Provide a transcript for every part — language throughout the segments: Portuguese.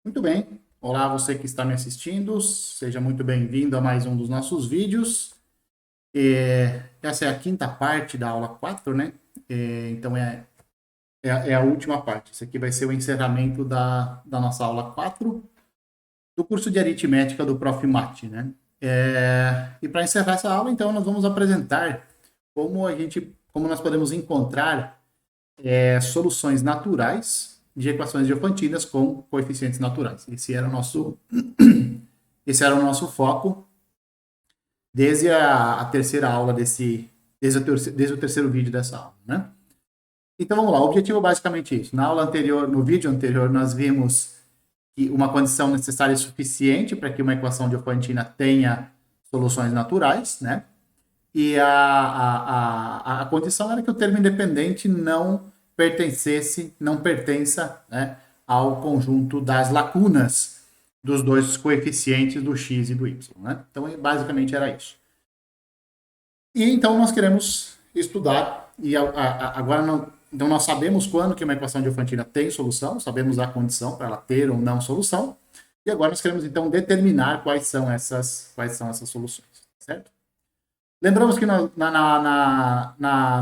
Muito bem. Olá, você que está me assistindo. Seja muito bem-vindo a mais um dos nossos vídeos. Essa é a quinta parte da aula 4, né? Então, é a última parte. Isso aqui vai ser o encerramento da nossa aula 4 do curso de aritmética do Prof. Mate, né? E para encerrar essa aula, então, nós vamos apresentar como nós podemos encontrar soluções naturais de equações diofantinas com coeficientes naturais. Esse era o nosso foco desde a terceira aula desde o terceiro vídeo dessa aula, né? Então vamos lá, o objetivo é basicamente isso. Na aula anterior, no vídeo anterior, nós vimos que uma condição necessária é suficiente para que uma equação diofantina tenha soluções naturais, né? E a condição era que o termo independente não pertença, né, ao conjunto das lacunas dos dois coeficientes do x e do y, né? Então, basicamente era isso. E então nós queremos estudar, e agora então nós sabemos quando que uma equação diofantina tem solução, sabemos a condição para ela ter ou não solução, e agora nós queremos então determinar quais são essas soluções, certo? Lembramos que no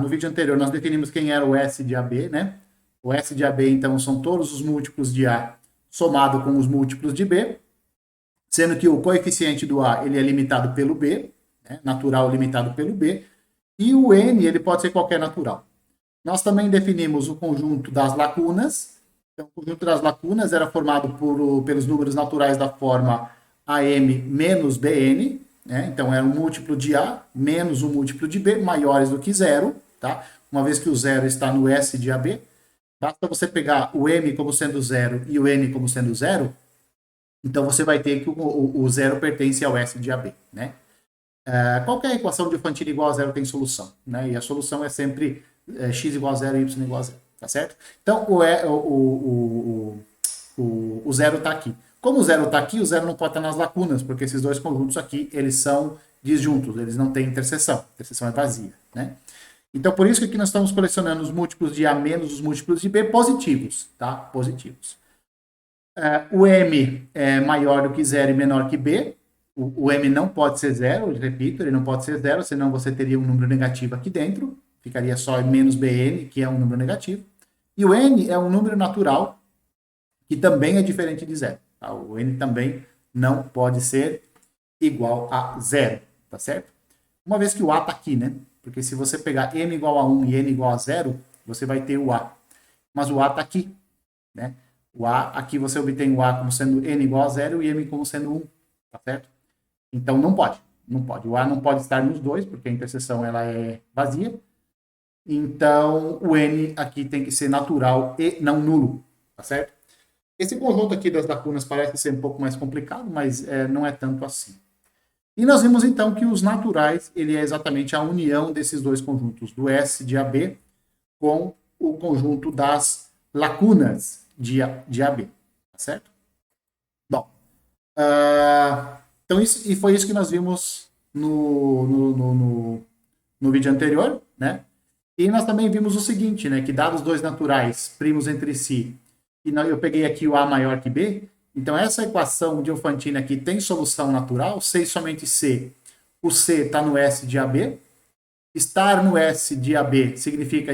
vídeo anterior nós definimos quem era o S de AB, né? O S de AB, então, são todos os múltiplos de A somado com os múltiplos de B, sendo que o coeficiente do A ele é limitado pelo B, né? Natural limitado pelo B, e o N ele pode ser qualquer natural. Nós também definimos o conjunto das lacunas. Então, o conjunto das lacunas era formado pelos números naturais da forma AM menos BN, né? Então, é um múltiplo de A menos um múltiplo de B, maiores do que zero, tá? Uma vez que o zero está no S de AB, basta você pegar o M como sendo zero e o N como sendo zero, então você vai ter que o zero pertence ao S de AB, né? Qualquer equação diofantina igual a zero tem solução, né? E a solução é sempre x igual a zero e y igual a zero, tá certo? Então, o zero está aqui. Como o zero está aqui, o zero não pode estar nas lacunas, porque esses dois conjuntos aqui, eles são disjuntos, eles não têm interseção. A interseção é vazia, né? Então, por isso que aqui nós estamos colecionando os múltiplos de A menos os múltiplos de B positivos, tá? Positivos. O M é maior do que zero e menor que B. O M não pode ser zero, eu repito, ele não pode ser zero, senão você teria um número negativo aqui dentro. Ficaria só menos Bn, que é um número negativo. E o N é um número natural, que também é diferente de zero. Tá? O N também não pode ser igual a zero, tá certo? Uma vez que o A está aqui, né? Porque se você pegar M igual a 1 e N igual a zero, você vai ter o A. Mas o A está aqui, né? O A, aqui você obtém o A como sendo N igual a zero e M como sendo 1, tá certo? Então não pode, não pode. O A não pode estar nos dois, porque a interseção ela é vazia. Então o N aqui tem que ser natural e não nulo, tá certo? Esse conjunto aqui das lacunas parece ser um pouco mais complicado, mas não é tanto assim. E nós vimos então que os naturais, ele é exatamente a união desses dois conjuntos, do S de AB com o conjunto das lacunas de AB, tá certo? Bom, então foi isso que nós vimos no vídeo anterior, né? E nós também vimos o seguinte, né? Que dados dois naturais primos entre si, e eu peguei aqui o A maior que B, então essa equação diofantina aqui tem solução natural, C e somente C. O C está no S de AB. Estar no S de AB significa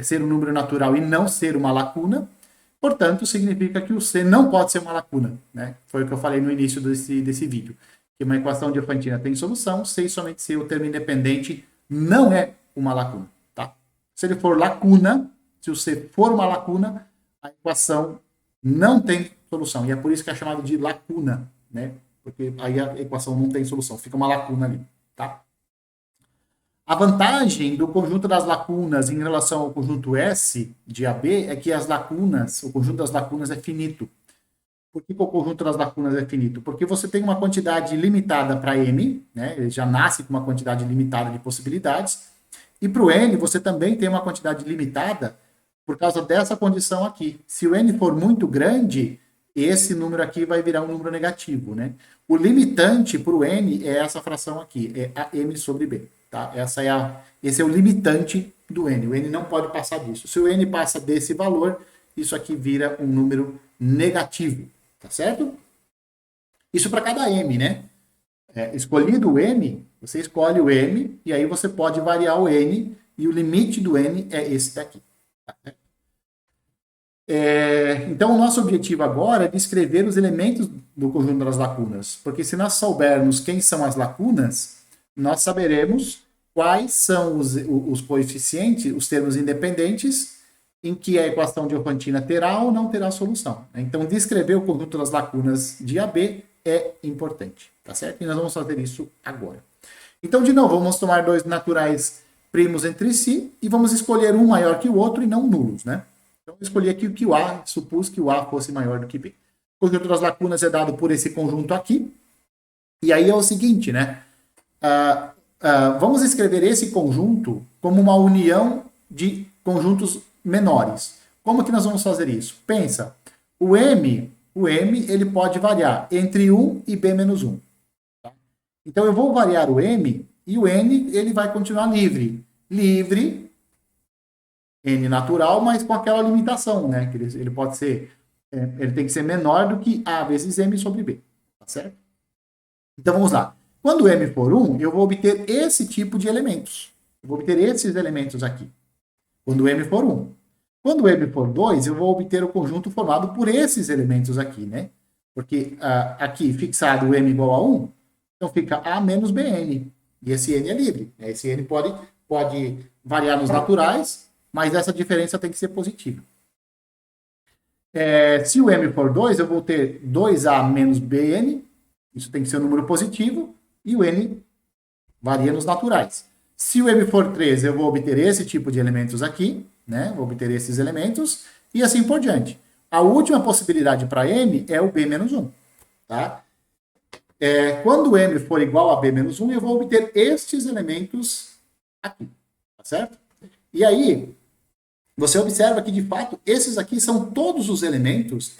ser um número natural e não ser uma lacuna. Portanto, significa que o C não pode ser uma lacuna, né? Foi o que eu falei no início desse vídeo. Que uma equação diofantina tem solução, C e somente C, o termo independente, não é uma lacuna, tá? Se ele for lacuna, se o C for uma lacuna, a equação não tem solução. E é por isso que é chamado de lacuna, né? Porque aí a equação não tem solução, fica uma lacuna ali, tá? A vantagem do conjunto das lacunas em relação ao conjunto S de AB é que o conjunto das lacunas é finito. Por que o conjunto das lacunas é finito? Porque você tem uma quantidade limitada para M, né? Ele já nasce com uma quantidade limitada de possibilidades, e para o N você também tem uma quantidade limitada por causa dessa condição aqui. Se o N for muito grande, esse número aqui vai virar um número negativo, né? O limitante para o N é essa fração aqui, é AM sobre B. Tá? Esse é o limitante do N. O N não pode passar disso. Se o N passa desse valor, isso aqui vira um número negativo. tá certo? Isso para cada M, né? Escolhido o M, você escolhe o M e aí você pode variar o N e o limite do N é esse daqui. Tá? Então, o nosso objetivo agora é descrever os elementos do conjunto das lacunas, porque se nós soubermos quem são as lacunas, nós saberemos quais são os coeficientes, os termos independentes, em que a equação de Diofantina terá ou não terá solução. Então, descrever o conjunto das lacunas de AB é importante, tá certo? E nós vamos fazer isso agora. Então, de novo, vamos tomar dois naturais primos entre si e vamos escolher um maior que o outro e não nulos, né? Então, eu escolhi aqui que o A, supus que o A fosse maior do que B. O conjunto das lacunas é dado por esse conjunto aqui. E aí é o seguinte, né? Vamos escrever esse conjunto como uma união de conjuntos menores. Como que nós vamos fazer isso? Pensa, o M ele pode variar entre 1 e B menos 1. Tá? Então, eu vou variar o M e o N ele vai continuar livre. Livre, N natural, mas com aquela limitação, né? Que ele pode ser, ele tem que ser menor do que A vezes M sobre B. Tá certo? Então, vamos lá. Quando M for 1, eu vou obter esse tipo de elementos. Eu vou obter esses elementos aqui. Quando M for 1. Quando M for 2, eu vou obter o conjunto formado por esses elementos aqui, né? Porque aqui, fixado o M igual a 1, então fica A menos BN. E esse N é livre. Né? Esse N pode variar nos naturais, mas essa diferença tem que ser positiva. Se o M for 2, eu vou ter 2A menos BN. Isso tem que ser um número positivo. E o N varia nos naturais. Se o M for 3, eu vou obter esse tipo de elementos aqui, né? Vou obter esses elementos, e assim por diante. A última possibilidade para M é o B menos 1, tá? Quando M for igual a B menos 1, eu vou obter estes elementos aqui, tá certo? E aí, você observa que, de fato, esses aqui são todos os elementos,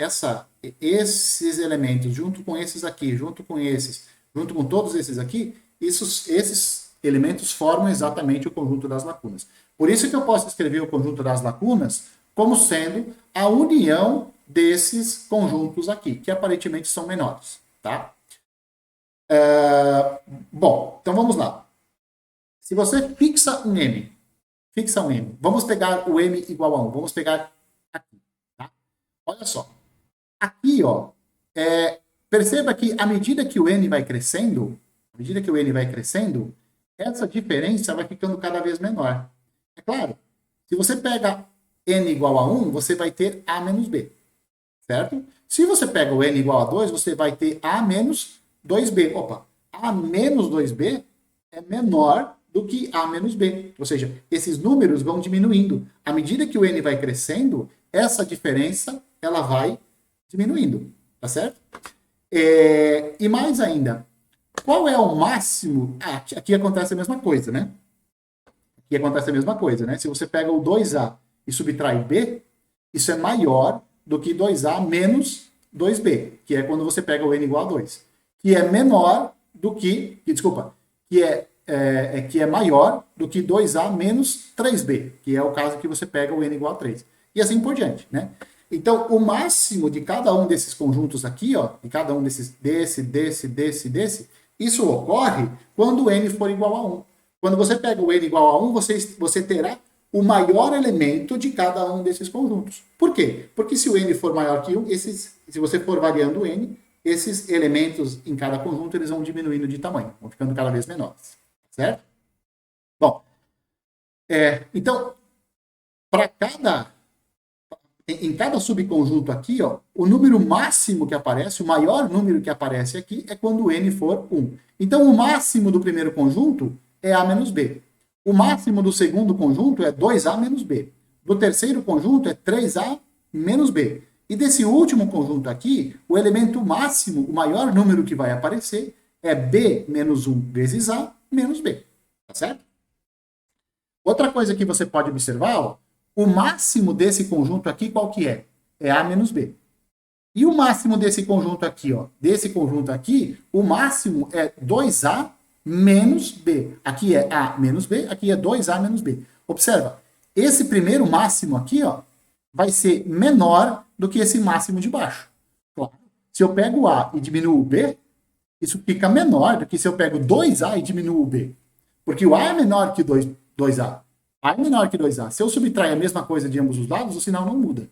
esses elementos, junto com esses aqui, junto com esses, junto com todos esses aqui, esses elementos formam exatamente o conjunto das lacunas. Por isso que eu posso escrever o conjunto das lacunas como sendo a união desses conjuntos aqui, que aparentemente são menores, tá? Bom, então vamos lá. Se você fixa um M, vamos pegar o M igual a 1, vamos pegar aqui, tá? Olha só. Aqui, ó, perceba que à medida que o N vai crescendo, essa diferença vai ficando cada vez menor. É claro, se você pega N igual a 1, você vai ter A menos B, certo? Se você pega o N igual a 2, você vai ter A menos 2B. Opa, A menos 2B é menor do que A menos B. Ou seja, esses números vão diminuindo. À medida que o N vai crescendo, essa diferença ela vai diminuindo, tá certo? E mais ainda, qual é o máximo? Aqui acontece a mesma coisa, né? Se você pega o 2A e subtrai B, isso é maior do que 2A menos 2B, que é quando você pega o N igual a 2. Que é menor do que... Desculpa. Que é maior do que 2A menos 3B, que é o caso que você pega o N igual a 3. E assim por diante, né? Então, o máximo de cada um desses conjuntos aqui, ó, de cada um desse, isso ocorre quando o N for igual a 1. Quando você pega o N igual a 1, você terá o maior elemento de cada um desses conjuntos. Por quê? Porque se o N for maior que 1, se você for variando o N, esses elementos em cada conjunto eles vão diminuindo de tamanho, vão ficando cada vez menores. Certo? Bom, então, em cada subconjunto aqui, ó, o número máximo que aparece, o maior número que aparece aqui é quando o N for 1. Então, o máximo do primeiro conjunto é A menos B. O máximo do segundo conjunto é 2A menos B. Do terceiro conjunto é 3A menos B. E desse último conjunto aqui, o elemento máximo, o maior número que vai aparecer, é B menos 1 vezes A menos B. Tá certo? Outra coisa que você pode observar, ó, o máximo desse conjunto aqui, qual que é? É A menos B. E o máximo desse conjunto aqui, ó, o máximo é 2A menos B. Aqui é A menos B, aqui é 2A menos B. Observa, esse primeiro máximo aqui, ó, vai ser menor do que esse máximo de baixo. Claro, Se eu pego o A e diminuo o B, isso fica menor do que se eu pego 2A e diminuo o B. Porque o A é menor que 2A. A é menor que 2A. Se eu subtrair a mesma coisa de ambos os lados, o sinal não muda.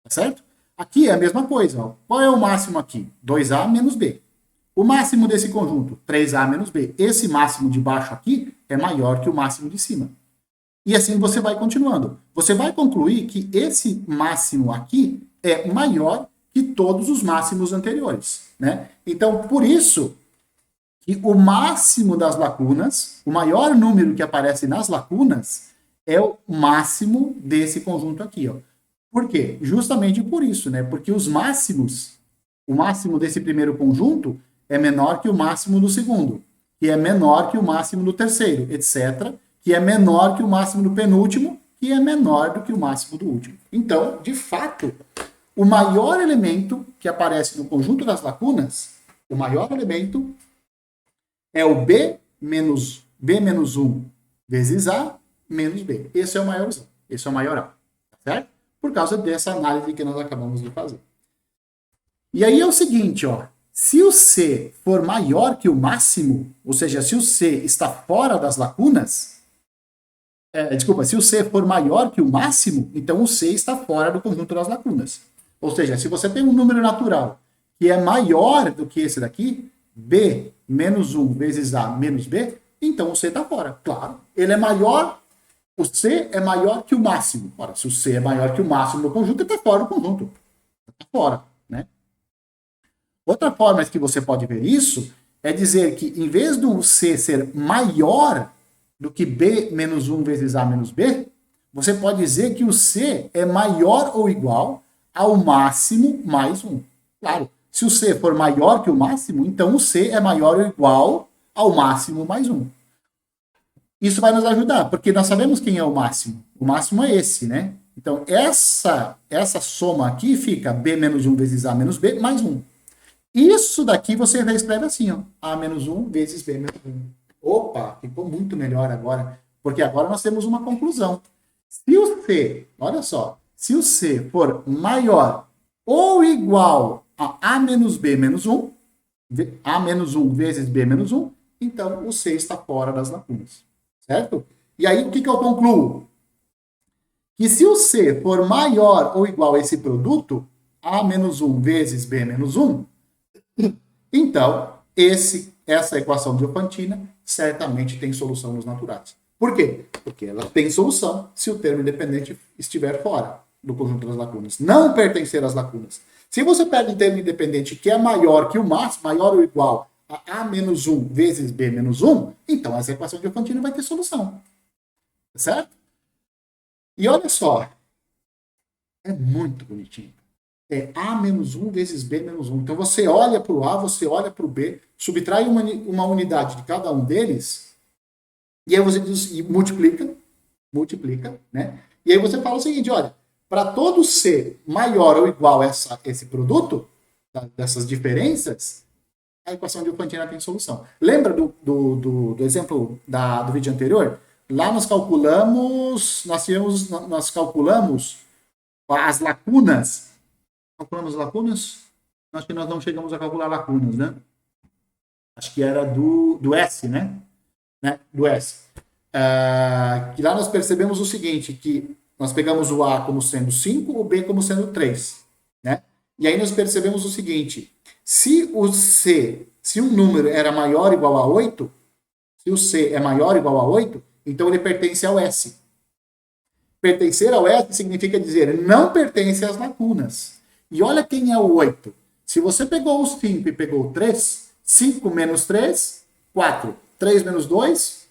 Tá certo? Aqui é a mesma coisa. Ó. Qual é o máximo aqui? 2A menos B. O máximo desse conjunto, 3A menos B. Esse máximo de baixo aqui é maior que o máximo de cima. E assim você vai continuando. Você vai concluir que esse máximo aqui é maior que todos os máximos anteriores. Né? Então, por isso que o máximo das lacunas, o maior número que aparece nas lacunas, é o máximo desse conjunto aqui. Ó. Por quê? Justamente por isso, né? Porque os máximos, o máximo desse primeiro conjunto é menor que o máximo do segundo, que é menor que o máximo do terceiro, etc., que é menor que o máximo do penúltimo, que é menor do que o máximo do último. Então, de fato, o maior elemento que aparece no conjunto das lacunas, o maior elemento é o B menos 1 vezes A menos B. Esse é o maiorzão. Esse é o maior A. Certo? Por causa dessa análise que nós acabamos de fazer. E aí é o seguinte, ó. Se o C for maior que o máximo, ou seja, se o C está fora das lacunas, se o C for maior que o máximo, então o C está fora do conjunto das lacunas. Ou seja, se você tem um número natural que é maior do que esse daqui, B menos 1 vezes A menos B, então o C está fora. Claro, ele é maior, o C é maior que o máximo. Ora, se o C é maior que o máximo do conjunto, ele está fora do conjunto. Está fora, né? Outra forma que você pode ver isso é dizer que, em vez do C ser maior do que B menos 1 vezes A menos B, você pode dizer que o C é maior ou igual ao máximo mais 1. Claro, se o C for maior que o máximo, então o C é maior ou igual ao máximo mais 1. Isso vai nos ajudar, porque nós sabemos quem é o máximo. O máximo é esse, né? Então, essa soma aqui fica B menos 1 vezes A menos B mais 1. Isso daqui você reescreve assim, ó. A menos 1 vezes B menos 1. Opa, ficou muito melhor agora. Porque agora nós temos uma conclusão. Se o C, olha só, se o C for maior ou igual a menos B menos 1, A menos 1 vezes B menos 1, então o C está fora das lacunas. Certo? E aí, o que eu concluo? Que se o C for maior ou igual a esse produto, A menos 1 vezes B menos 1, então, essa equação diofantina certamente tem solução nos naturais. Por quê? Porque ela tem solução se o termo independente estiver fora do conjunto das lacunas, não pertencer às lacunas. Se você pega um termo independente que é maior que o máximo, maior ou igual a A menos 1 vezes B menos 1, então essa equação diofantina vai ter solução. Certo? E olha só, é muito bonitinho. É A menos 1 vezes B menos 1. Então você olha para o A, você olha para o B, subtrai uma unidade de cada um deles, e aí você diz, e multiplica, né? E aí você fala o seguinte, olha, para todo C maior ou igual a esse produto, dessas diferenças, a equação diofantina tem solução. Lembra do exemplo do vídeo anterior? Lá nós calculamos as lacunas. Calculamos lacunas? Acho que nós não chegamos a calcular lacunas, né? Acho que era do S, né? Do S. Que lá nós percebemos o seguinte, que nós pegamos o A como sendo 5, o B como sendo 3, né? E aí nós percebemos o seguinte, se um número era maior ou igual a 8, se o C é maior ou igual a 8, então ele pertence ao S. Pertencer ao S significa dizer, não pertence às lacunas. E olha quem é o 8. Se você pegou o 5 e pegou o 3, 5 menos 3, 4. 3 menos 2,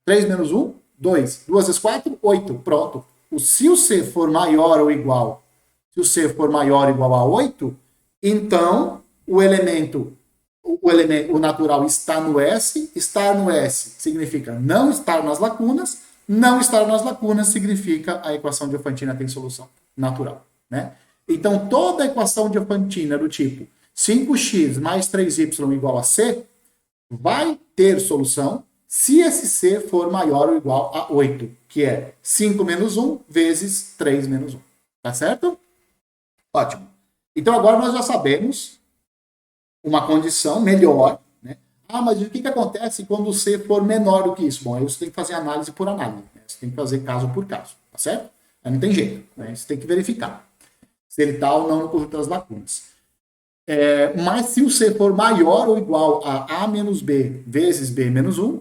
3 menos 1, 2. 2 vezes 4, 8. Pronto. Se o C for maior ou igual, a 8, então o natural está no S. Estar no S significa não estar nas lacunas. Não estar nas lacunas significa a equação diofantina tem solução natural, né? Então, toda a equação diofantina do tipo 5x mais 3y igual a C vai ter solução se esse C for maior ou igual a 8, que é 5 menos 1 vezes 3 menos 1. Tá certo? Ótimo. Então agora nós já sabemos uma condição melhor, né? Ah, mas o que acontece quando o C for menor do que isso? Bom, aí você tem que fazer análise por análise, né? Você tem que fazer caso por caso, tá certo? Aí não tem jeito, né? Você tem que verificar se ele está ou não no conjunto das lacunas. Mas se o C for maior ou igual a menos B vezes B menos 1,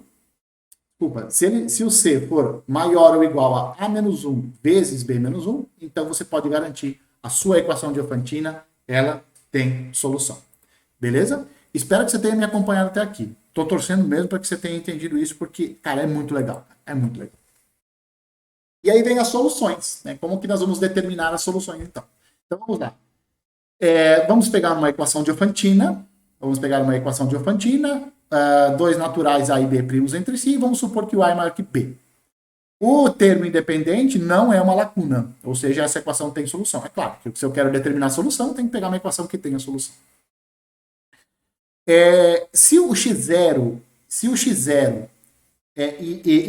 desculpa, se o C for maior ou igual a menos 1 vezes B menos 1, então você pode garantir a sua equação diofantina, ela tem solução. Beleza? Espero que você tenha me acompanhado até aqui. Estou torcendo mesmo para que você tenha entendido isso, porque, cara, é muito legal. É muito legal. E aí vem as soluções, né? Como que nós vamos determinar as soluções, então? Então, vamos lá. Vamos pegar uma equação diofantina. Vamos pegar uma equação diofantina. Dois naturais A e B primos entre si. Vamos supor que o A é maior que B. O termo independente não é uma lacuna. Ou seja, essa equação tem solução. É claro que se eu quero determinar a solução, tem que pegar uma equação que tenha solução. Se o x0 e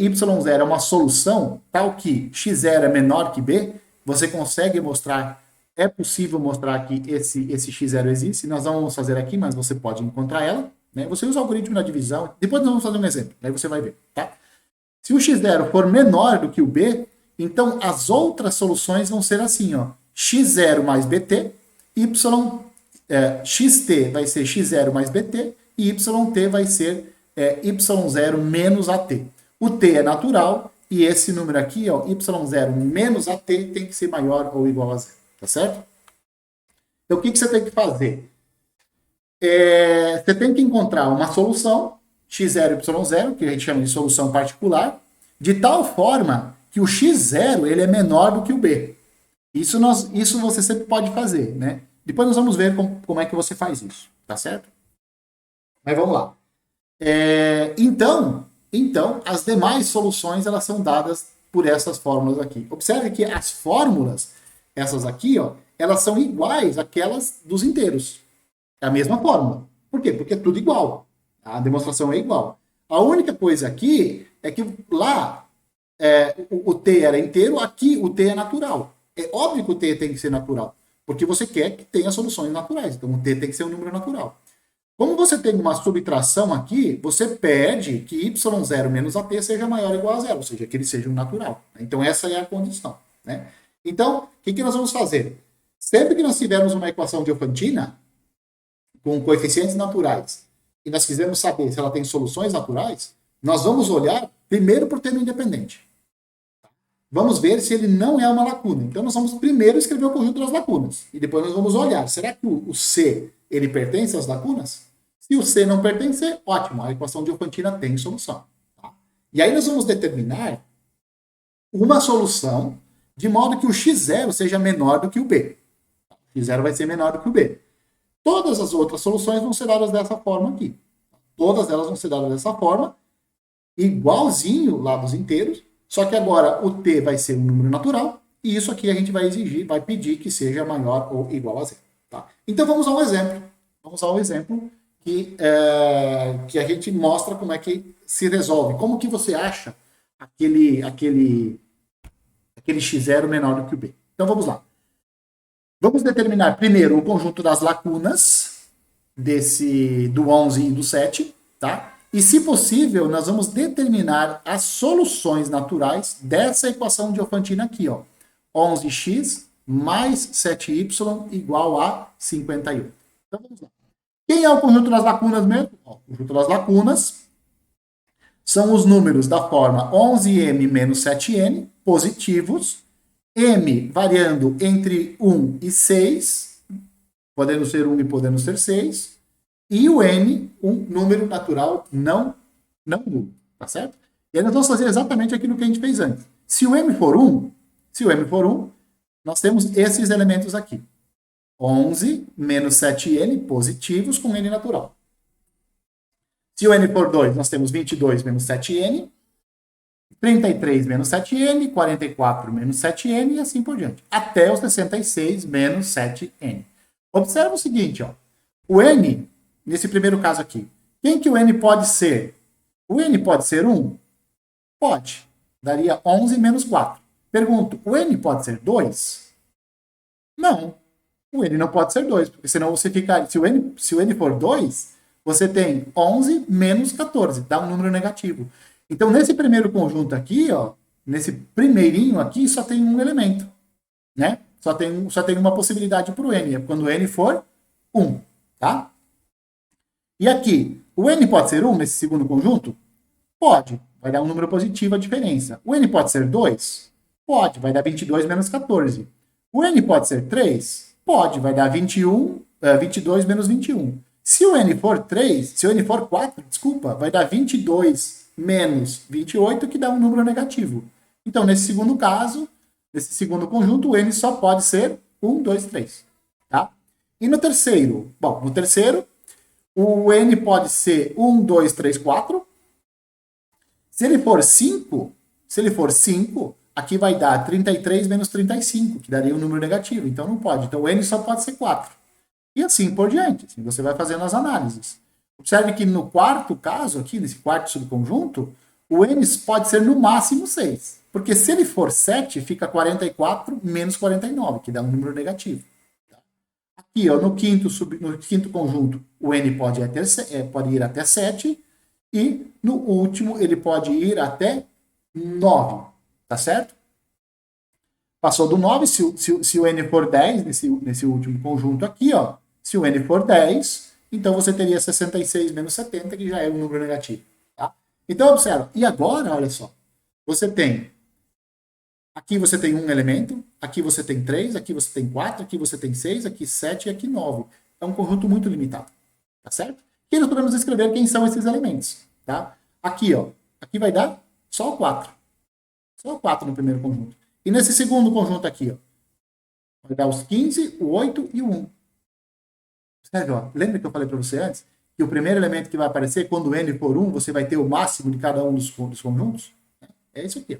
y0 é uma solução, tal que x0 é menor que b, você consegue mostrar, é possível mostrar que esse x0 existe. Nós não vamos fazer aqui, mas você pode encontrar ela. Né? Você usa o algoritmo da divisão. Depois nós vamos fazer um exemplo, aí você vai ver. Tá? Se o x0 for menor do que o b, então as outras soluções vão ser assim, ó, x0 mais bt, xt vai ser x0 mais bt e yt vai ser y0 menos at. O t é natural e esse número aqui, ó, y0 menos at, tem que ser maior ou igual a zero, tá certo? Então, o que você tem que fazer? Você tem que encontrar uma solução, x0 e y0, que a gente chama de solução particular, de tal forma que o x0 ele é menor do que o b. Isso você sempre pode fazer, né? Depois nós vamos ver como é que você faz isso, tá certo? Mas vamos lá. Então, as demais soluções elas são dadas por essas fórmulas aqui. Observe que as fórmulas, essas aqui, ó, elas são iguais àquelas dos inteiros. É a mesma fórmula. Por quê? Porque é tudo igual. A demonstração é igual. A única coisa aqui é que lá o t era inteiro, aqui o t é natural. É óbvio que o t tem que ser natural, porque você quer que tenha soluções naturais. Então, o t tem que ser um número natural. Como você tem uma subtração aqui, você pede que y0 menos at seja maior ou igual a zero, ou seja, que ele seja um natural. Então, essa é a condição. Né? Então, o que nós vamos fazer? Sempre que nós tivermos uma equação diofantina com coeficientes naturais e nós quisermos saber se ela tem soluções naturais, nós vamos olhar primeiro para o termo independente. Vamos ver se ele não é uma lacuna. Então, nós vamos primeiro escrever o conjunto das lacunas. E depois nós vamos olhar, será que o C ele pertence às lacunas? Se o C não pertencer, ótimo, a equação diofantina tem solução. Tá? E aí nós vamos determinar uma solução de modo que o x0 seja menor do que o b. O x0 vai ser menor do que o b. Todas as outras soluções vão ser dadas dessa forma aqui. Todas elas vão ser dadas dessa forma, igualzinho lá dos inteiros, só que agora o t vai ser um número natural, e isso aqui a gente vai exigir, vai pedir que seja maior ou igual a zero. Tá? Então vamos a um exemplo. Vamos a um exemplo que a gente mostra como é que se resolve. Como que você acha aquele x0 menor do que o b. Então vamos lá. Vamos determinar primeiro o conjunto das lacunas do 11 e do 7, tá? E, se possível, nós vamos determinar as soluções naturais dessa equação diofantina aqui, ó. 11x mais 7y igual a 58. Então, vamos lá. Quem é o conjunto das lacunas mesmo? Ó, o conjunto das lacunas são os números da forma 11m menos 7n, positivos, m variando entre 1 e 6, podendo ser 1 e podendo ser 6, e o n, um número natural não nulo, tá certo? E aí nós vamos fazer exatamente aquilo que a gente fez antes. Se o m for 1, nós temos esses elementos aqui. 11 menos 7n positivos com n natural. Se o n for 2, nós temos 22 menos 7n, 33 menos 7n, 44 menos 7n e assim por diante. Até os 66 menos 7n. Observa o seguinte, ó. O n, nesse primeiro caso aqui, quem que o n pode ser? O n pode ser 1? Pode. Daria 11 menos 4. Pergunto, o n pode ser 2? Não. O N não pode ser 2, porque senão você fica... Se o N for 2, você tem 11 menos 14, dá um número negativo. Então, nesse primeiro conjunto aqui, ó, nesse primeirinho aqui, só tem um elemento, né? Só tem uma possibilidade para o N, é quando o N for 1, tá? E aqui, o N pode ser 1 nesse segundo conjunto? Pode, vai dar um número positivo a diferença. O N pode ser 2? Pode, vai dar 22 menos 14. O N pode ser 3? Pode, vai dar 22 menos 21. Se o N for 3, se o N for 4, desculpa, vai dar 22 menos 28, que dá um número negativo. Então, nesse segundo caso, nesse segundo conjunto, o N só pode ser 1, 2, 3. Tá? E no terceiro? Bom, no terceiro, o N pode ser 1, 2, 3, 4. Se ele for 5, aqui vai dar 33 menos 35, que daria um número negativo. Então não pode. Então o N só pode ser 4. E assim por diante. Assim você vai fazendo as análises. Observe que no quarto caso, aqui, nesse quarto subconjunto, o N pode ser no máximo 6. Porque se ele for 7, fica 44 menos 49, que dá um número negativo. Aqui, ó, no quinto conjunto, o N pode ir até 7. E no último, ele pode ir até 9. Tá certo? Passou do 9, se o N for 10, nesse último conjunto aqui, ó, se o N for 10, então você teria 66 menos 70, que já é um número negativo. Tá? Então, observa. E agora, olha só. Aqui você tem um elemento, aqui você tem 3, aqui você tem 4, aqui você tem 6, aqui 7 e aqui 9. É um conjunto muito limitado. Tá certo? E nós podemos escrever quem são esses elementos. Tá? Aqui, ó. Aqui vai dar só o 4. Só o 4 no primeiro conjunto. E nesse segundo conjunto aqui, ó. Vai dar os 15, o 8 e o 1. Observe, ó. Lembra que eu falei para você antes? Que o primeiro elemento que vai aparecer, quando o N for 1, você vai ter o máximo de cada um dos conjuntos? É isso aqui, ó.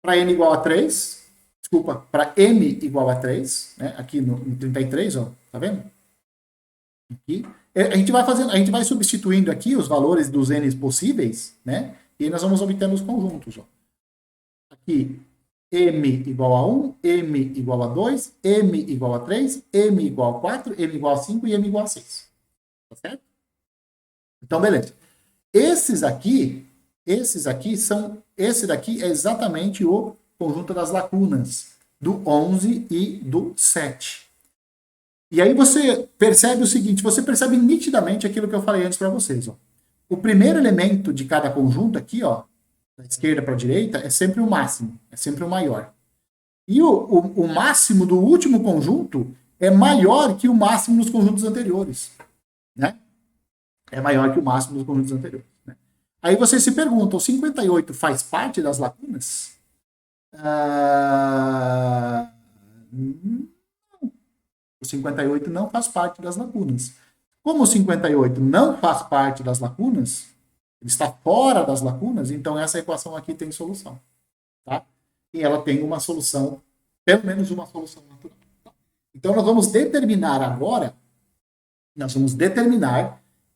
Para N igual a 3, desculpa, para M igual a 3, né? Aqui no 33, ó. Tá vendo? Aqui. A gente vai substituindo aqui os valores dos N possíveis, né? E aí nós vamos obtendo os conjuntos, ó. Aqui, M igual a 1, M igual a 2, M igual a 3, M igual a 4, M igual a 5 e M igual a 6. Tá certo? Então, beleza. Esse daqui é exatamente o conjunto das lacunas, do 11 e do 7. E aí você percebe o seguinte, você percebe nitidamente aquilo que eu falei antes para vocês, ó. O primeiro elemento de cada conjunto aqui, ó, da esquerda para a direita, é sempre o máximo, é sempre o maior. E o máximo do último conjunto é maior que o máximo nos conjuntos anteriores, né? É maior que o máximo dos conjuntos anteriores, né? Aí você se pergunta, o 58 faz parte das lacunas? O 58 não faz parte das lacunas. Como o 58 não faz parte das lacunas, ele está fora das lacunas, então essa equação aqui tem solução. Tá? E ela tem uma solução, pelo menos uma solução natural. Tá? Então nós vamos determinar agora,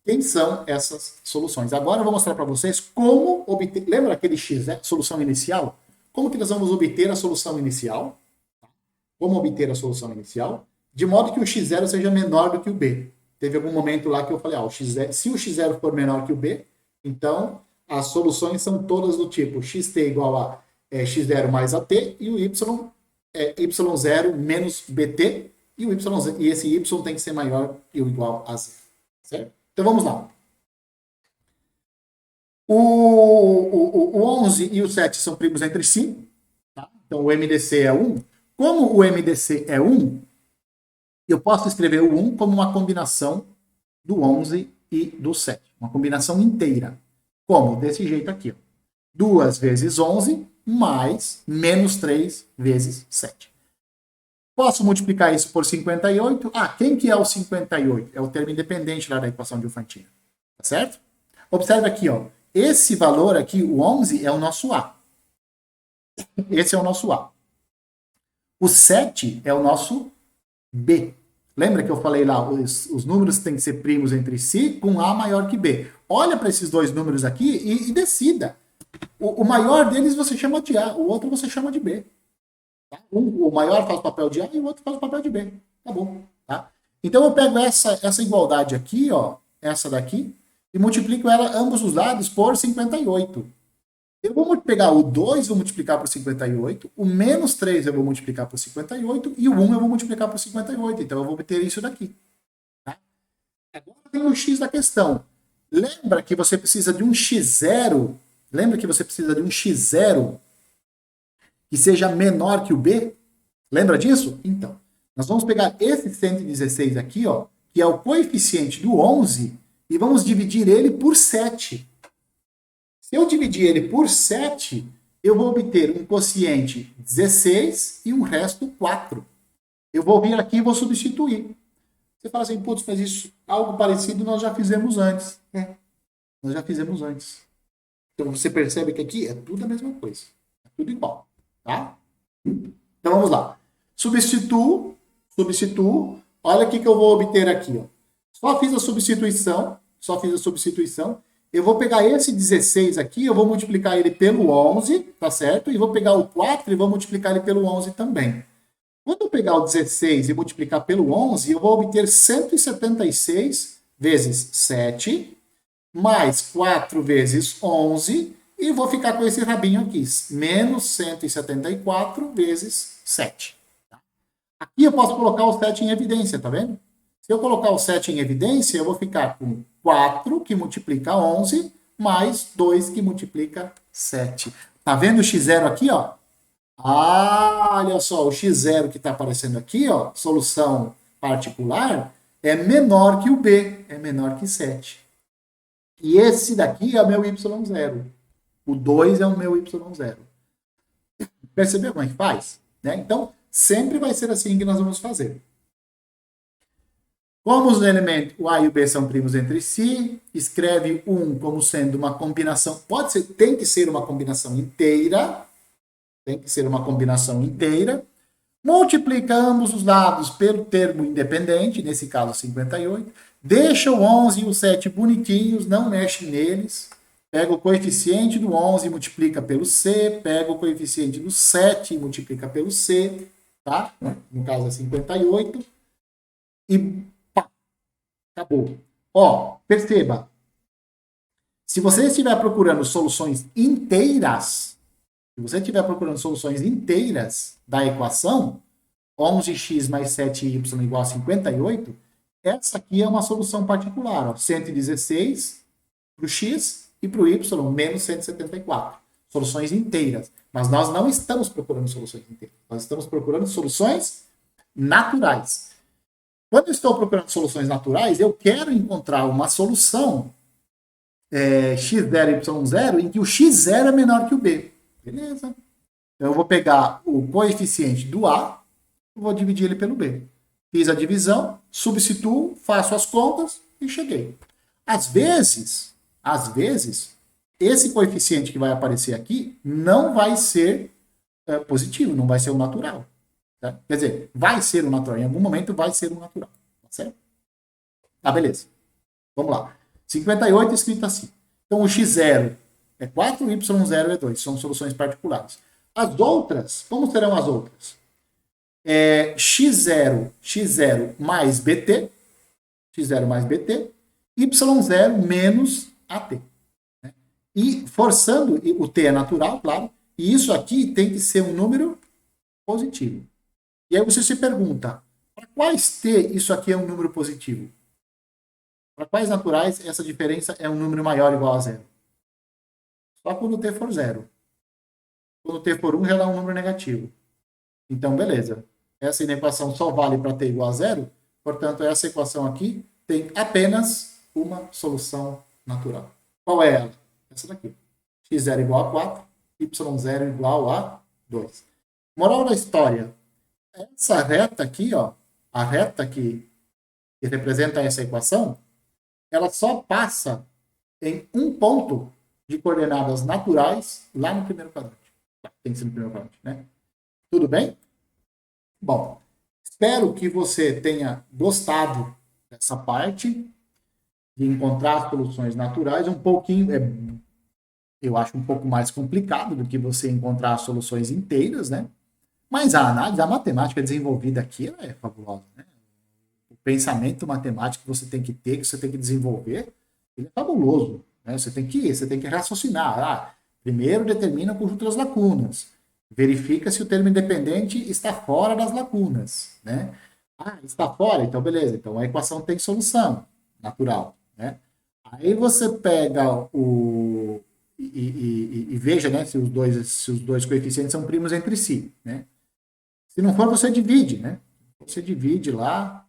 quem são essas soluções. Agora eu vou mostrar para vocês como obter, lembra aquele x, né? Solução inicial? Como que nós vamos obter a solução inicial? Como obter a solução inicial? De modo que o x0 seja menor do que o b. Teve algum momento lá que eu falei, se o x0 for menor que o b, então as soluções são todas do tipo xt igual a x0 mais at, e o y é y0 menos bt, e esse y tem que ser maior ou igual a zero. Certo? Então vamos lá. O 11 e o 7 são primos entre si. Tá? Então o MDC é 1. Como o MDC é 1, eu posso escrever o 1 como uma combinação do 11 e do 7. Uma combinação inteira. Como? Desse jeito aqui. Ó. 2 vezes 11 mais menos 3 vezes 7. Posso multiplicar isso por 58? Quem que é o 58? É o termo independente lá da equação de Diophantine. Tá certo? Observe aqui, ó. Esse valor aqui, o 11, é o nosso A. Esse é o nosso A. O 7 é o nosso B. Lembra que eu falei lá, os números têm que ser primos entre si com A maior que B. Olha para esses dois números aqui e decida. O maior deles você chama de A, o outro você chama de B. Tá? O maior faz o papel de A e o outro faz o papel de B. Tá bom. Tá? Então eu pego essa igualdade aqui, ó, essa daqui, e multiplico ela ambos os lados por 58. Eu vou pegar o 2, vou multiplicar por 58, o menos 3 eu vou multiplicar por 58 e o 1 eu vou multiplicar por 58. Então eu vou obter isso daqui. Tá? Agora tem o x da questão. Lembra que você precisa de um x0? Lembra que você precisa de um x0 que seja menor que o b? Lembra disso? Então, nós vamos pegar esse 116 aqui, ó, que é o coeficiente do 11, e vamos dividir ele por 7. Se eu dividir ele por 7, eu vou obter um quociente 16 e um resto 4. Eu vou vir aqui e vou substituir. Você fala assim, putz, mas isso, algo parecido nós já fizemos antes. Nós já fizemos antes. Então você percebe que aqui é tudo a mesma coisa. É tudo igual. Tá? Então vamos lá. Substituo. Olha o que eu vou obter aqui. Ó. Só fiz a substituição. Eu vou pegar esse 16 aqui, eu vou multiplicar ele pelo 11, tá certo? E vou pegar o 4 e vou multiplicar ele pelo 11 também. Quando eu pegar o 16 e multiplicar pelo 11, eu vou obter 176 vezes 7, mais 4 vezes 11, e vou ficar com esse rabinho aqui, menos 174 vezes 7. Aqui eu posso colocar o 7 em evidência, tá vendo? Se eu colocar o 7 em evidência, eu vou ficar com 4 que multiplica 11, mais 2 que multiplica 7. Tá vendo o x0 aqui, ó? Ah, olha só, o x0 que está aparecendo aqui, ó, solução particular, é menor que o b, é menor que 7. E esse daqui é o meu y0. O 2 é o meu y0. Percebeu como é que faz? Né? Então, sempre vai ser assim que nós vamos fazer. Como os elementos o A e o B são primos entre si, escreve um como sendo uma combinação, tem que ser uma combinação inteira, multiplica ambos os lados pelo termo independente, nesse caso 58, deixa o 11 e o 7 bonitinhos, não mexe neles, pega o coeficiente do 11 e multiplica pelo C, pega o coeficiente do 7 e multiplica pelo C, tá? No caso é 58, e acabou. Ó, perceba. Se você estiver procurando soluções inteiras da equação, 11x mais 7y igual a 58, essa aqui é uma solução particular. Ó, 116 para o x e para o y, menos 174. Soluções inteiras. Mas nós não estamos procurando soluções inteiras. Nós estamos procurando soluções naturais. Quando eu estou procurando soluções naturais, eu quero encontrar uma solução x0 e y0 em que o x0 é menor que o b. Beleza? Então eu vou pegar o coeficiente do A, vou dividir ele pelo b. Fiz a divisão, substituo, faço as contas e cheguei. Às vezes, esse coeficiente que vai aparecer aqui não vai ser positivo, não vai ser o natural. Tá? Quer dizer, vai ser o natural. Em algum momento vai ser o natural. Tá certo? Tá, beleza. Vamos lá. 58 escrito assim. Então, o x0 é 4, o y0 é 2. São soluções particulares. As outras, como serão as outras? x0 mais bt, y0 menos at. Né? E forçando, o t é natural, claro, e isso aqui tem que ser um número positivo. E aí você se pergunta, para quais t isso aqui é um número positivo? Para quais naturais essa diferença é um número maior ou igual a zero? Só quando t for zero. Quando t for 1 já dá um número negativo. Então, beleza. Essa equação só vale para t igual a zero, portanto, essa equação aqui tem apenas uma solução natural. Qual é ela? Essa daqui. x0 igual a 4, y0 igual a 2. Moral da história. Essa reta aqui, ó, a reta que representa essa equação, ela só passa em um ponto de coordenadas naturais lá no primeiro quadrante. Tem que ser no primeiro quadrante, né? Tudo bem? Bom, espero que você tenha gostado dessa parte de encontrar soluções naturais. Um pouquinho, eu acho um pouco mais complicado do que você encontrar soluções inteiras, né? Mas a análise, a matemática desenvolvida aqui, ela é fabulosa, né? O pensamento matemático que você tem que ter, que você tem que desenvolver, ele é fabuloso, né? Você tem que raciocinar. Primeiro determina o conjunto das lacunas. Verifica se o termo independente está fora das lacunas, né? Está fora, então beleza. Então a equação tem solução natural, né? Aí você pega e veja, né, se os dois coeficientes são primos entre si, né? Se não for, você divide, né? Você divide lá,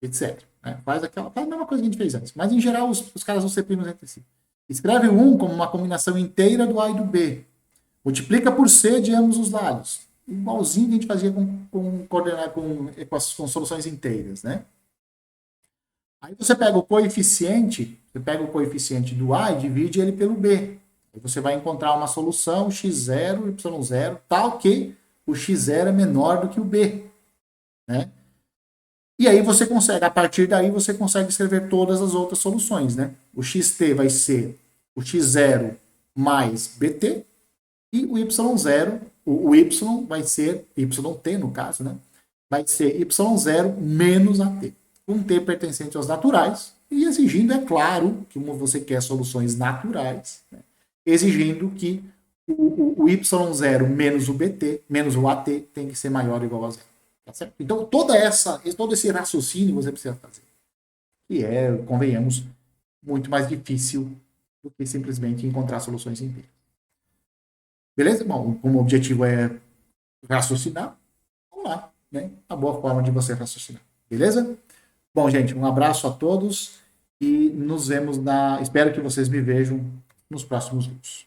etc. Né? Faz a mesma coisa que a gente fez antes. Mas, em geral, os caras vão ser primos entre si. Escreve o 1 como uma combinação inteira do A e do B. Multiplica por C de ambos os lados. Igualzinho que a gente fazia com soluções inteiras, né? Aí você pega o coeficiente do A e divide ele pelo B. Aí você vai encontrar uma solução x0, y0, tal que o x0 é menor do que o B, né? E aí você consegue, a partir daí você consegue escrever todas as outras soluções, né? O xt vai ser o x0 mais bt e o y0, o y vai ser, yt no caso, né? Vai ser y0 menos at, com t pertencente aos naturais e exigindo, é claro, que você quer soluções naturais, né? Exigindo que o y0 menos o bt, menos o at, tem que ser maior ou igual a zero. Tá certo? Então, todo esse raciocínio você precisa fazer. E é, convenhamos, muito mais difícil do que simplesmente encontrar soluções inteiras. Beleza? Bom, como o objetivo é raciocinar, vamos lá, né? A boa forma de você raciocinar. Beleza? Bom, gente, um abraço a todos e nos vemos Espero que vocês me vejam nos próximos vídeos.